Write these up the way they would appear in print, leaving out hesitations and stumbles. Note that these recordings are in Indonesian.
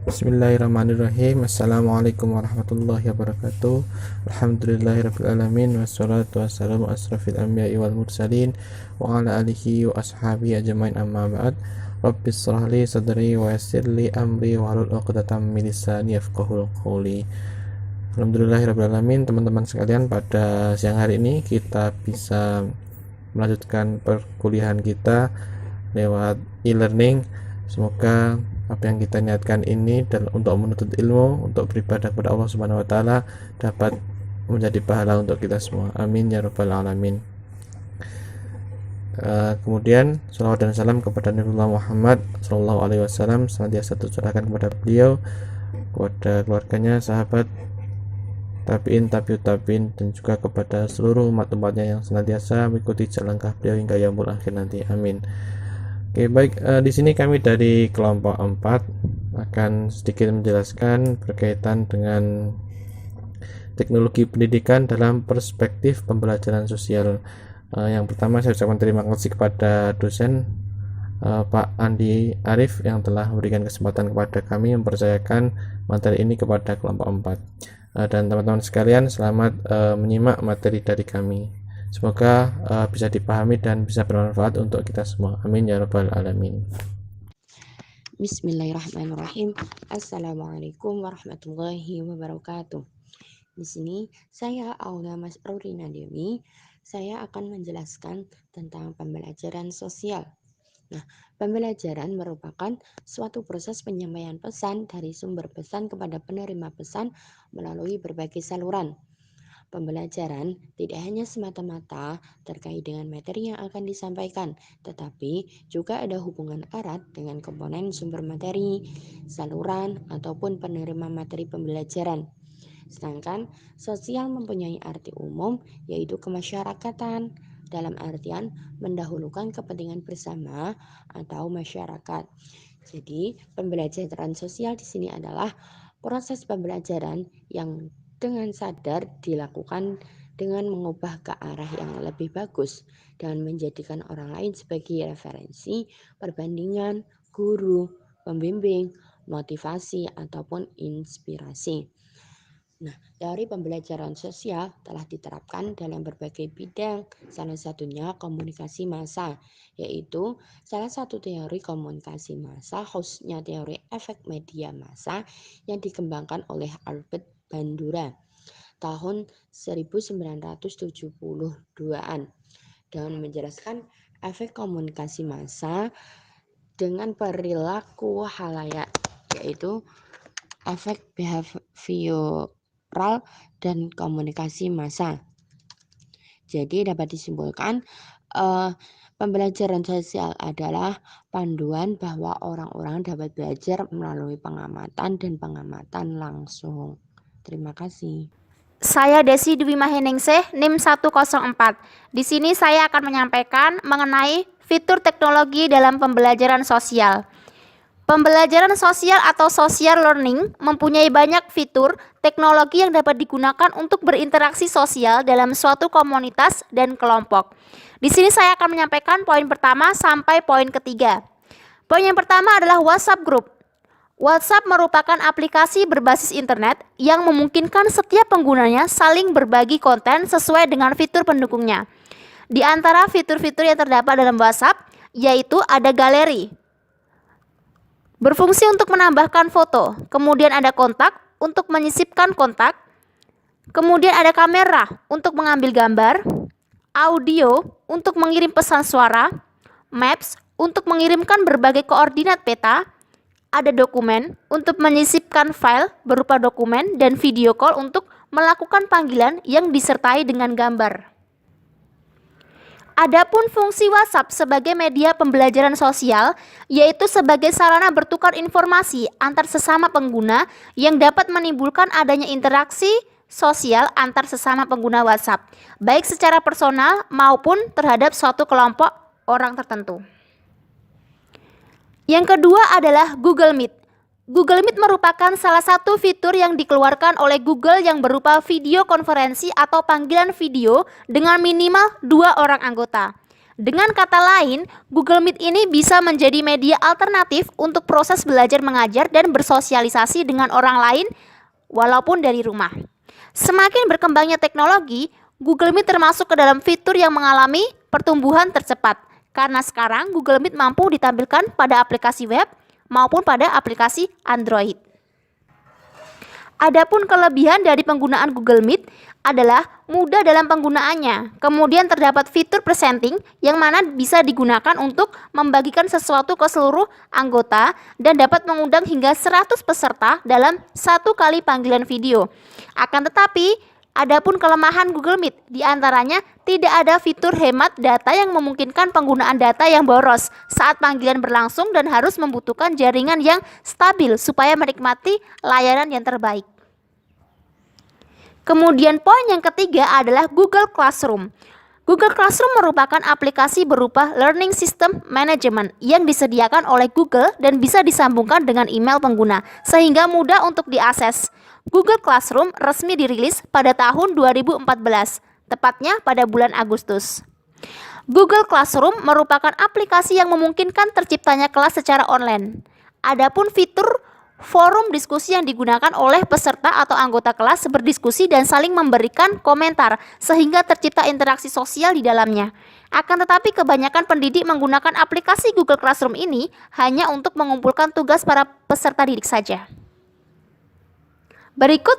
Bismillahirrahmanirrahim. Assalamualaikum warahmatullahi wabarakatuh. Alhamdulillahirrabbilalamin. Wassalatu wassalamu asrafil anbiya'i wal mursalin wa ala alihi wa ashabihi ajmain, amma ba'd. Rabbi shrah li sadri wa yassir li amri wa hlul 'uqdatam min lisani yafqahul qawli. Alhamdulillahirrabbilalamin. Teman-teman sekalian, pada siang hari ini kita bisa melanjutkan perkuliahan kita lewat e-learning. Semoga apa yang kita niatkan ini dan untuk menuntut ilmu, untuk beribadah kepada Allah Subhanahu wa taala, dapat menjadi pahala untuk kita semua. Amin ya rabbal alamin. Kemudian salawat dan salam kepada Nabiullah Muhammad sallallahu alaihi wasallam senantiasa tercurahkan kepada beliau, kepada keluarganya, sahabat, tabi'in, tabi'ut tabi'in, dan juga kepada seluruh umat-umatnya yang senantiasa mengikuti jalan langkah beliau hingga yaumul akhir nanti. Amin. Oke, baik, di sini kami dari kelompok 4 akan sedikit menjelaskan berkaitan dengan teknologi pendidikan dalam perspektif pembelajaran sosial. Yang pertama, saya ucapkan terima kasih kepada dosen Pak Andi Arif yang telah memberikan kesempatan kepada kami mempercayakan materi ini kepada kelompok 4. Dan teman-teman sekalian, selamat menyimak materi dari kami. Semoga bisa dipahami dan bisa bermanfaat untuk kita semua. Amin ya rabbal alamin. Bismillahirrahmanirrahim. Assalamualaikum warahmatullahi wabarakatuh. Di sini saya Aula Masrurina Dewi. Saya akan menjelaskan tentang pembelajaran sosial. Nah, pembelajaran merupakan suatu proses penyampaian pesan dari sumber pesan kepada penerima pesan melalui berbagai saluran. Pembelajaran tidak hanya semata-mata terkait dengan materi yang akan disampaikan, tetapi juga ada hubungan erat dengan komponen sumber materi, saluran, ataupun penerima materi pembelajaran. Sedangkan sosial mempunyai arti umum, yaitu kemasyarakatan, dalam artian mendahulukan kepentingan bersama atau masyarakat. Jadi, pembelajaran sosial di sini adalah proses pembelajaran yang dengan sadar dilakukan dengan mengubah ke arah yang lebih bagus dan menjadikan orang lain sebagai referensi, perbandingan, guru, pembimbing, motivasi, ataupun inspirasi. Nah, teori pembelajaran sosial telah diterapkan dalam berbagai bidang, salah satunya komunikasi massa, yaitu salah satu teori komunikasi massa, khususnya teori efek media massa yang dikembangkan oleh Albert Bandura tahun 1972-an dan menjelaskan efek komunikasi massa dengan perilaku halayak, yaitu efek behavioral dan komunikasi massa. Jadi dapat disimpulkan pembelajaran sosial adalah panduan bahwa orang-orang dapat belajar melalui pengamatan dan pengamatan langsung. Terima kasih. Saya Desi Dwi Maheningsih, NIM 104. Di sini saya akan menyampaikan mengenai fitur teknologi dalam pembelajaran sosial. Pembelajaran sosial atau social learning mempunyai banyak fitur teknologi yang dapat digunakan untuk berinteraksi sosial dalam suatu komunitas dan kelompok. Di sini saya akan menyampaikan poin pertama sampai poin ketiga. Poin yang pertama adalah WhatsApp Group. WhatsApp merupakan aplikasi berbasis internet yang memungkinkan setiap penggunanya saling berbagi konten sesuai dengan fitur pendukungnya. Di antara fitur-fitur yang terdapat dalam WhatsApp, yaitu ada galeri, berfungsi untuk menambahkan foto, kemudian ada kontak untuk menyisipkan kontak, kemudian ada kamera untuk mengambil gambar, audio untuk mengirim pesan suara, maps untuk mengirimkan berbagai koordinat peta, ada dokumen untuk menyisipkan file berupa dokumen, dan video call untuk melakukan panggilan yang disertai dengan gambar. Adapun fungsi WhatsApp sebagai media pembelajaran sosial, yaitu sebagai sarana bertukar informasi antar sesama pengguna yang dapat menimbulkan adanya interaksi sosial antar sesama pengguna WhatsApp, baik secara personal maupun terhadap suatu kelompok orang tertentu. Yang kedua adalah Google Meet. Google Meet merupakan salah satu fitur yang dikeluarkan oleh Google yang berupa video konferensi atau panggilan video dengan minimal 2 orang anggota. Dengan kata lain, Google Meet ini bisa menjadi media alternatif untuk proses belajar mengajar dan bersosialisasi dengan orang lain walaupun dari rumah. Semakin berkembangnya teknologi, Google Meet termasuk ke dalam fitur yang mengalami pertumbuhan tercepat. Karena sekarang Google Meet mampu ditampilkan pada aplikasi web maupun pada aplikasi Android. Adapun kelebihan dari penggunaan Google Meet adalah mudah dalam penggunaannya. Kemudian terdapat fitur presenting yang mana bisa digunakan untuk membagikan sesuatu ke seluruh anggota dan dapat mengundang hingga 100 peserta dalam satu kali panggilan video. Akan tetapi, adapun kelemahan Google Meet diantaranya tidak ada fitur hemat data yang memungkinkan penggunaan data yang boros saat panggilan berlangsung dan harus membutuhkan jaringan yang stabil supaya menikmati layanan yang terbaik. Kemudian poin yang ketiga adalah Google Classroom. Google Classroom merupakan aplikasi berupa Learning System Management yang disediakan oleh Google dan bisa disambungkan dengan email pengguna, sehingga mudah untuk diakses. Google Classroom resmi dirilis pada tahun 2014, tepatnya pada bulan Agustus. Google Classroom merupakan aplikasi yang memungkinkan terciptanya kelas secara online. Adapun fitur forum diskusi yang digunakan oleh peserta atau anggota kelas berdiskusi dan saling memberikan komentar sehingga tercipta interaksi sosial di dalamnya. Akan tetapi kebanyakan pendidik menggunakan aplikasi Google Classroom ini hanya untuk mengumpulkan tugas para peserta didik saja. Berikut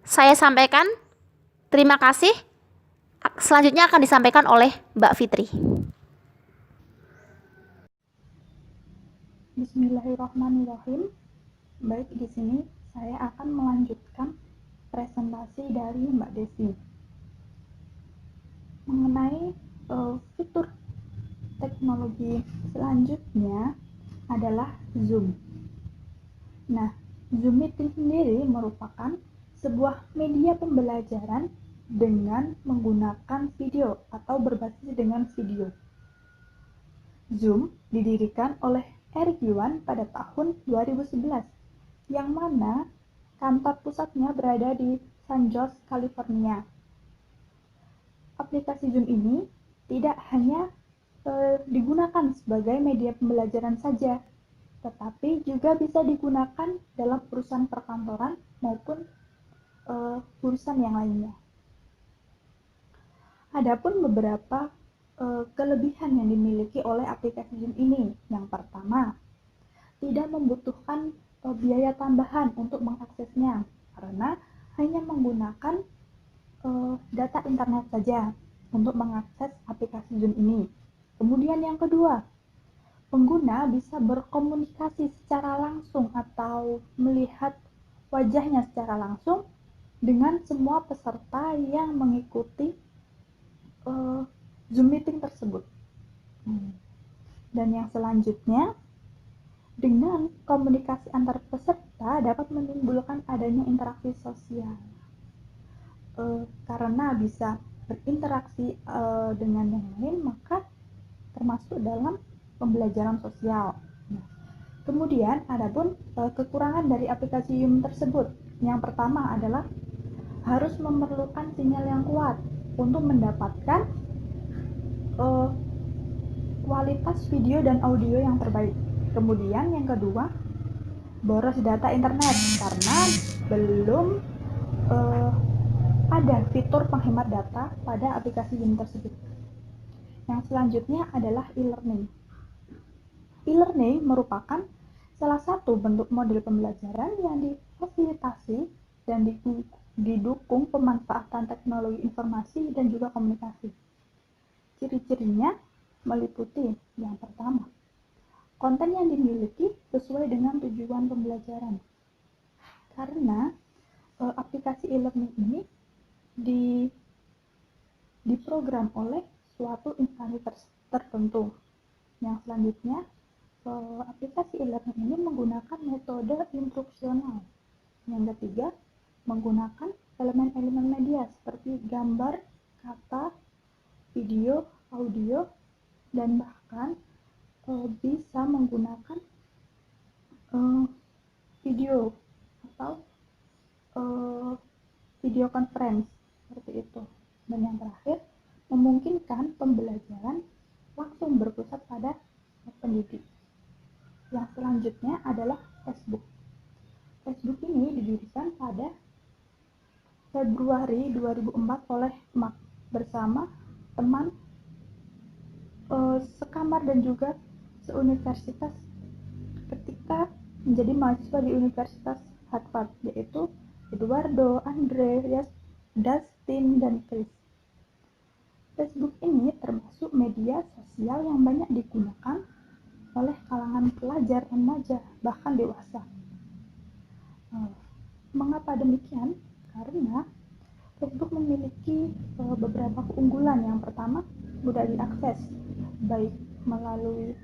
saya sampaikan. Terima kasih. Selanjutnya akan disampaikan oleh Mbak Fitri. Bismillahirrahmanirrahim. Baik, di sini saya akan melanjutkan presentasi dari Mbak Desi mengenai fitur teknologi selanjutnya adalah Zoom. Nah, Zoom Meeting sendiri merupakan sebuah media pembelajaran dengan menggunakan video atau berbasis dengan video. Zoom didirikan oleh Eric Yuan pada tahun 2011, yang mana kantor pusatnya berada di San Jose, California. Aplikasi Zoom ini tidak hanya digunakan sebagai media pembelajaran saja, tetapi juga bisa digunakan dalam urusan perkantoran maupun urusan yang lainnya. Adapun beberapa kelebihan yang dimiliki oleh aplikasi Zoom ini. Yang pertama, tidak membutuhkan biaya tambahan untuk mengaksesnya karena hanya menggunakan data internet saja untuk mengakses aplikasi Zoom ini. Kemudian yang kedua, pengguna bisa berkomunikasi secara langsung atau melihat wajahnya secara langsung dengan semua peserta yang mengikuti Zoom meeting tersebut. Dan yang selanjutnya, dengan komunikasi antar peserta dapat menimbulkan adanya interaksi sosial. Karena bisa berinteraksi dengan yang lain, maka termasuk dalam pembelajaran sosial. Kemudian adapun kekurangan dari aplikasi Zoom tersebut. Yang pertama adalah harus memerlukan sinyal yang kuat untuk mendapatkan kualitas video dan audio yang terbaik. Kemudian yang kedua, boros data internet karena belum ada fitur penghemat data pada aplikasi Zoom tersebut. Yang selanjutnya adalah e-learning. E-learning merupakan salah satu bentuk model pembelajaran yang difasilitasi dan didukung pemanfaatan teknologi informasi dan juga komunikasi. Ciri-cirinya meliputi yang pertama, konten yang dimiliki sesuai dengan tujuan pembelajaran. Karena aplikasi e-learning ini diprogram oleh suatu instansi tertentu. Yang selanjutnya, aplikasi e-learning ini menggunakan metode instruksional. Yang ketiga, menggunakan elemen-elemen media seperti gambar, kata, video, audio, dan bahkan bisa menggunakan video atau video conference seperti itu. Dan yang terakhir, memungkinkan pembelajaran langsung berpusat pada pendidik. Yang selanjutnya adalah Facebook. Facebook ini didirikan pada Februari 2004 oleh Mark bersama teman sekamar dan juga seuniversitas ketika menjadi mahasiswa di Universitas Harvard, yaitu Eduardo, Andreas, Dustin, dan Chris. Facebook ini termasuk media sosial yang banyak digunakan oleh kalangan pelajar, remaja, bahkan dewasa. Mengapa demikian? Karena Facebook memiliki beberapa keunggulan. Yang pertama, mudah diakses, baik melalui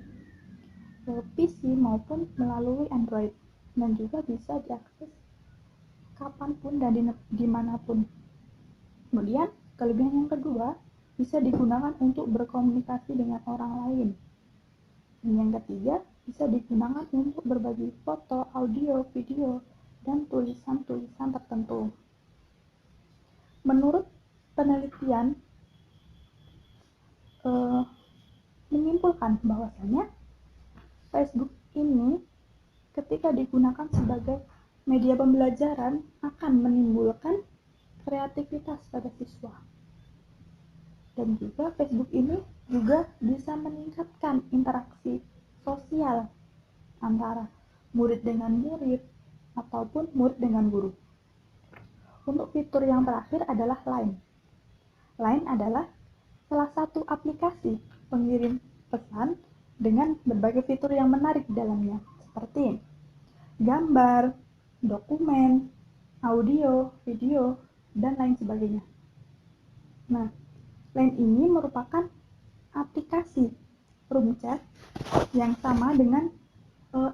PC maupun melalui Android, dan juga bisa diakses kapanpun dan dimanapun. Kemudian, kelebihan yang kedua, bisa digunakan untuk berkomunikasi dengan orang lain. Dan yang ketiga, bisa digunakan untuk berbagi foto, audio, video, dan tulisan-tulisan tertentu. Menurut penelitian menyimpulkan bahwasanya Facebook ini ketika digunakan sebagai media pembelajaran akan menimbulkan kreativitas pada siswa. Dan juga Facebook ini juga bisa meningkatkan interaksi sosial antara murid dengan murid ataupun murid dengan guru. Untuk fitur yang terakhir adalah Line. Line adalah salah satu aplikasi pengirim pesan dengan berbagai fitur yang menarik di dalamnya, seperti gambar, dokumen, audio, video, dan lain sebagainya. Nah, Line ini merupakan aplikasi room chat yang sama dengan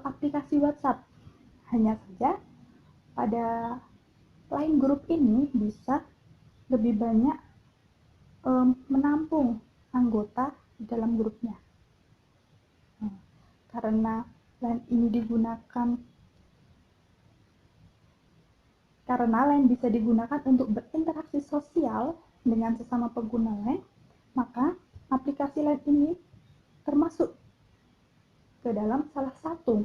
aplikasi WhatsApp. Hanya saja pada Line Group ini bisa lebih banyak menampung anggota di dalam grupnya. Karena Line ini bisa digunakan untuk berinteraksi sosial dengan sesama pengguna Line, maka aplikasi Line ini termasuk ke dalam salah satu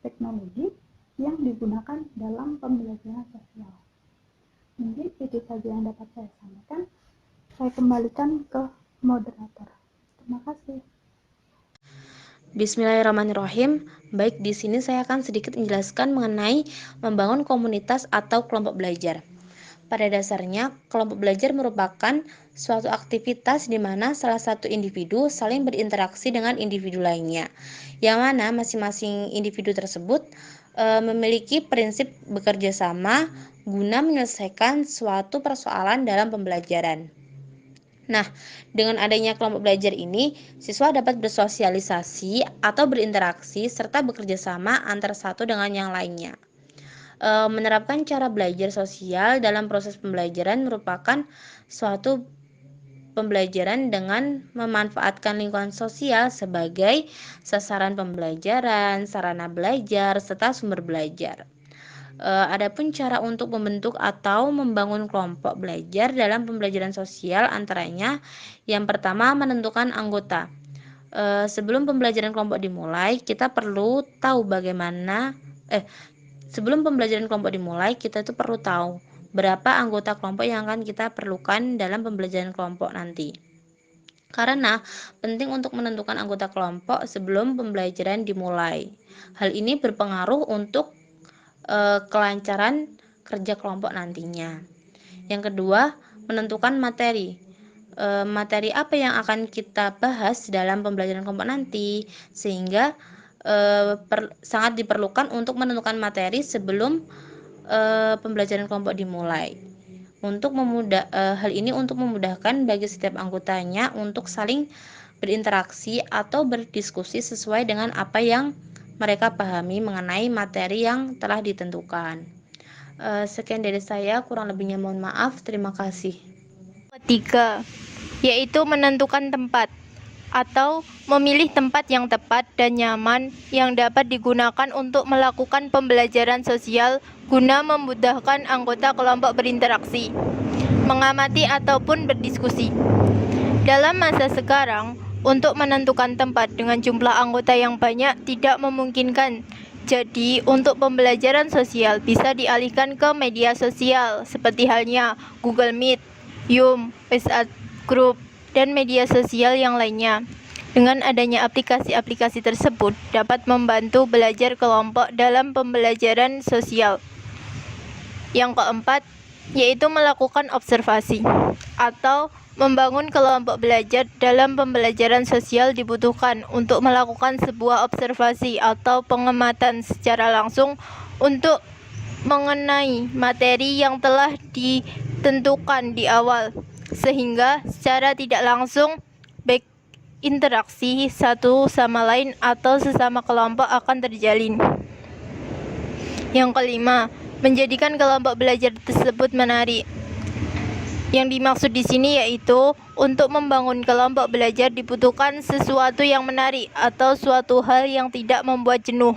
teknologi yang digunakan dalam pembelajaran sosial. Mungkin itu saja yang dapat saya sampaikan. Saya kembalikan ke moderator. Terima kasih. Bismillahirrahmanirrahim. Baik, di sini saya akan sedikit menjelaskan mengenai membangun komunitas atau kelompok belajar. Pada dasarnya, kelompok belajar merupakan suatu aktivitas di mana salah satu individu saling berinteraksi dengan individu lainnya, yang mana masing-masing individu tersebut memiliki prinsip bekerja sama guna menyelesaikan suatu persoalan dalam pembelajaran. Nah, dengan adanya kelompok belajar ini, siswa dapat bersosialisasi atau berinteraksi serta bekerja sama antara satu dengan yang lainnya. Menerapkan cara belajar sosial dalam proses pembelajaran merupakan suatu pembelajaran dengan memanfaatkan lingkungan sosial sebagai sasaran pembelajaran, sarana belajar, serta sumber belajar. Adapun cara untuk membentuk atau membangun kelompok belajar dalam pembelajaran sosial antaranya yang pertama menentukan anggota. Sebelum pembelajaran kelompok dimulai, kita perlu tahu sebelum pembelajaran kelompok dimulai, kita itu perlu tahu berapa anggota kelompok yang akan kita perlukan dalam pembelajaran kelompok nanti. Karena penting untuk menentukan anggota kelompok sebelum pembelajaran dimulai. Hal ini berpengaruh untuk kelancaran kerja kelompok nantinya. Yang kedua, menentukan materi. Materi apa yang akan kita bahas dalam pembelajaran kelompok nanti, sehingga sangat diperlukan untuk menentukan materi sebelum pembelajaran kelompok dimulai. Hal ini untuk memudahkan bagi setiap anggotanya untuk saling berinteraksi atau berdiskusi sesuai dengan apa yang mereka pahami mengenai materi yang telah ditentukan. Sekian dari saya, kurang lebihnya mohon maaf. Terima kasih. Ketiga, yaitu menentukan tempat atau memilih tempat yang tepat dan nyaman yang dapat digunakan untuk melakukan pembelajaran sosial guna memudahkan anggota kelompok berinteraksi, mengamati ataupun berdiskusi. Dalam masa sekarang, Untuk menentukan tempat dengan jumlah anggota yang banyak tidak memungkinkan. Jadi, untuk pembelajaran sosial bisa dialihkan ke media sosial seperti halnya Google Meet, Zoom, WhatsApp Group, dan media sosial yang lainnya. Dengan adanya aplikasi-aplikasi tersebut dapat membantu belajar kelompok dalam pembelajaran sosial. Yang keempat, yaitu melakukan observasi atau membangun kelompok belajar dalam pembelajaran sosial dibutuhkan untuk melakukan sebuah observasi atau pengamatan secara langsung untuk mengenai materi yang telah ditentukan di awal, sehingga secara tidak langsung baik interaksi satu sama lain atau sesama kelompok akan terjalin. Yang kelima, menjadikan kelompok belajar tersebut menarik. Yang dimaksud di sini yaitu untuk membangun kelompok belajar dibutuhkan sesuatu yang menarik atau suatu hal yang tidak membuat jenuh,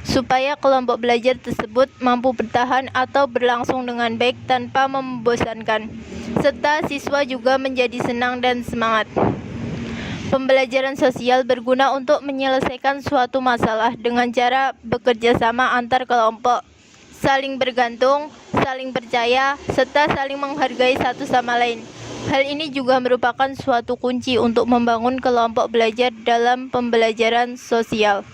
supaya kelompok belajar tersebut mampu bertahan atau berlangsung dengan baik tanpa membosankan, serta siswa juga menjadi senang dan semangat. Pembelajaran sosial berguna untuk menyelesaikan suatu masalah dengan cara bekerja sama antar kelompok, saling bergantung, saling percaya, serta saling menghargai satu sama lain. Hal ini juga merupakan suatu kunci untuk membangun kelompok belajar dalam pembelajaran sosial.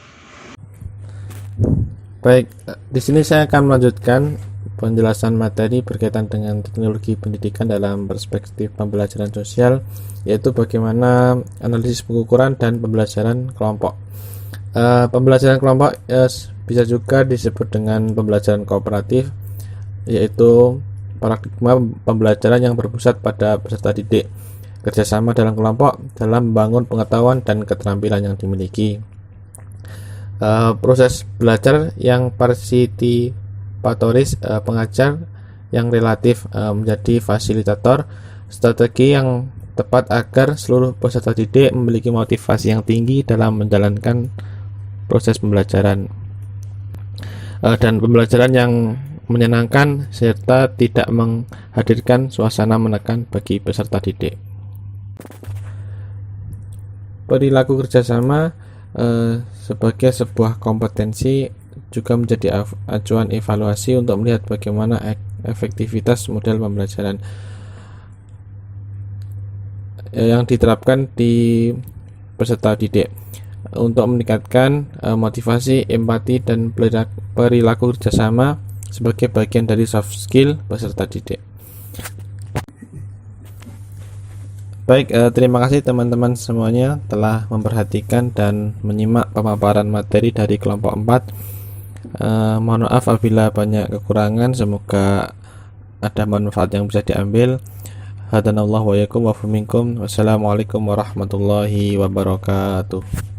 Baik, di sini saya akan melanjutkan penjelasan materi berkaitan dengan teknologi pendidikan dalam perspektif pembelajaran sosial, yaitu bagaimana analisis pengukuran dan pembelajaran kelompok. Pembelajaran kelompok bisa juga disebut dengan pembelajaran kooperatif, yaitu paradigma pembelajaran yang berpusat pada peserta didik, kerjasama dalam kelompok dalam membangun pengetahuan dan keterampilan yang dimiliki. Proses belajar yang partisipatoris, pengajar yang relatif menjadi fasilitator, strategi yang tepat agar seluruh peserta didik memiliki motivasi yang tinggi dalam menjalankan proses pembelajaran, dan pembelajaran yang menyenangkan serta tidak menghadirkan suasana menekan bagi peserta didik. Perilaku kerjasama sebagai sebuah kompetensi juga menjadi acuan evaluasi untuk melihat bagaimana efektivitas model pembelajaran yang diterapkan di peserta didik untuk meningkatkan motivasi, empati, dan perilaku kerjasama sebagai bagian dari soft skill peserta didik. Baik, terima kasih teman-teman semuanya telah memperhatikan dan menyimak pemaparan materi dari kelompok 4. Mohon maaf apabila banyak kekurangan, semoga ada manfaat yang bisa diambil. Hadanallahu wa iyyakum wa minkum. Wassalamualaikum warahmatullahi wabarakatuh.